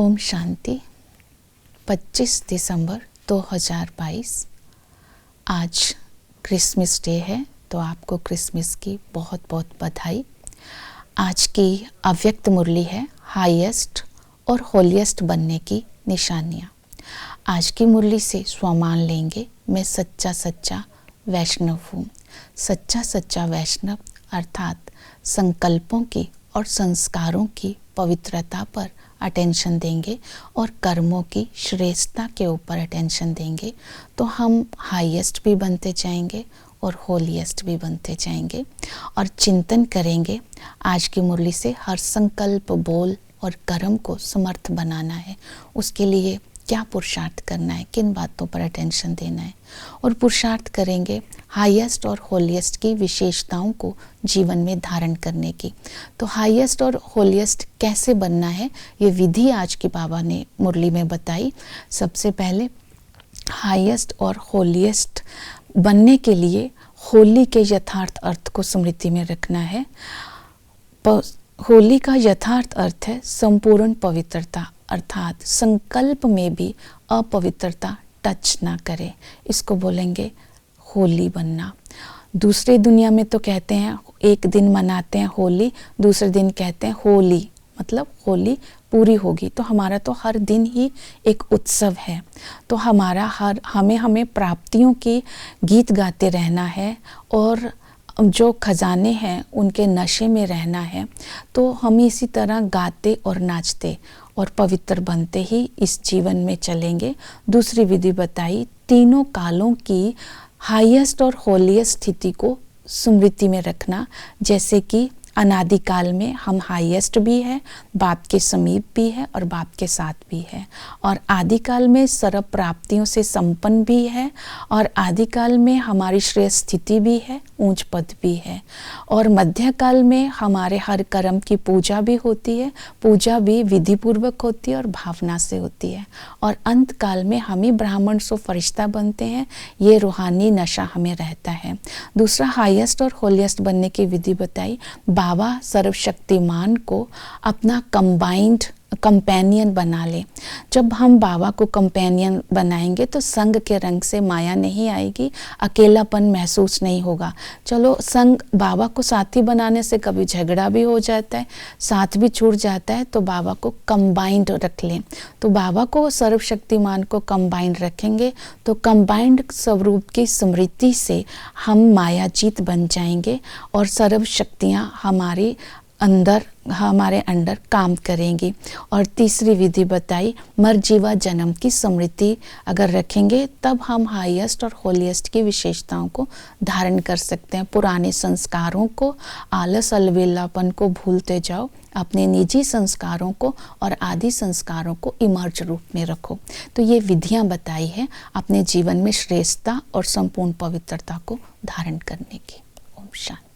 ओम शांति। 25 दिसंबर 2022 आज Christmas day है, तो आपको क्रिसमस की बहुत बहुत बधाई। आज की अव्यक्त मुरली है हाईएस्ट और होलीएस्ट बनने की निशानियाँ। आज की मुरली से स्वमान लेंगे, मैं सच्चा सच्चा वैष्णव हूँ। सच्चा सच्चा वैष्णव अर्थात संकल्पों की और संस्कारों की पवित्रता पर अटेंशन देंगे और कर्मों की श्रेष्ठता के ऊपर अटेंशन देंगे, तो हम हाईएस्ट भी बनते जाएंगे और होलीएस्ट भी बनते जाएंगे। और चिंतन करेंगे आज की मुरली से हर संकल्प, बोल और कर्म को समर्थ बनाना है। उसके लिए क्या पुरुषार्थ करना है, किन बातों पर अटेंशन देना है, और पुरुषार्थ करेंगे हाईएस्ट और होलीएस्ट की विशेषताओं को जीवन में धारण करने की। तो हाईएस्ट और होलीएस्ट कैसे बनना है, ये विधि आज की बाबा ने मुरली में बताई। सबसे पहले हाईएस्ट और होलीएस्ट बनने के लिए होली के यथार्थ अर्थ को स्मृति में रखना है। होली का यथार्थ अर्थ है संपूर्ण पवित्रता, अर्थात संकल्प में भी अपवित्रता टच ना करे, इसको बोलेंगे होली बनना। दूसरे दुनिया में तो कहते हैं एक दिन मनाते हैं होली, दूसरे दिन कहते हैं होली, मतलब होली पूरी होगी। तो हमारा तो हर दिन ही एक उत्सव है, तो हमें प्राप्तियों की गीत गाते रहना है और जो खजाने हैं उनके नशे में रहना है। तो हम इसी तरह गाते और नाचते और पवित्र बनते ही इस जीवन में चलेंगे। दूसरी विधि बताई, तीनों कालों की हाईएस्ट और होलीएस्ट स्थिति को स्मृति में रखना। जैसे कि अनादिकाल में हम हाईएस्ट भी है, बाप के समीप भी है और बाप के साथ भी है, और आदिकाल में सर्व प्राप्तियों से संपन्न भी है, और आदिकाल में हमारी श्रेष्ठ स्थिति भी है, ऊंच पद भी है, और मध्यकाल में हमारे हर कर्म की पूजा भी होती है, पूजा भी विधि पूर्वक होती है और भावना से होती है, और अंत काल में हम ही ब्राह्मण सो फरिश्ता बनते हैं। ये रूहानी नशा हमें रहता है। दूसरा हाईएस्ट और होलीएस्ट बनने की विधि बताई। बाबा सर्वशक्तिमान को अपना कंपेनियन बना ले। जब हम बाबा को कंपेनियन बनाएंगे तो संग के रंग से माया नहीं आएगी, अकेलापन महसूस नहीं होगा। चलो संग बाबा को साथी बनाने से कभी झगड़ा भी हो जाता है, साथ भी छूट जाता है, तो बाबा को कंबाइंड रख लें। तो बाबा को सर्वशक्तिमान को कंबाइंड रखेंगे तो कंबाइंड स्वरूप की स्मृति से हम मायाजीत बन जाएंगे और सर्व शक्तियाँ हमारे अंदर काम करेंगी। और तीसरी विधि बताई, मरजीवा जन्म की स्मृति अगर रखेंगे तब हम हाईएस्ट और होलीएस्ट की विशेषताओं को धारण कर सकते हैं। पुराने संस्कारों को, आलस अलवेलापन को भूलते जाओ, अपने निजी संस्कारों को और आदि संस्कारों को इमर्ज रूप में रखो। तो ये विधियां बताई हैं अपने जीवन में श्रेष्ठता और संपूर्ण पवित्रता को धारण करने की। ओम शांति।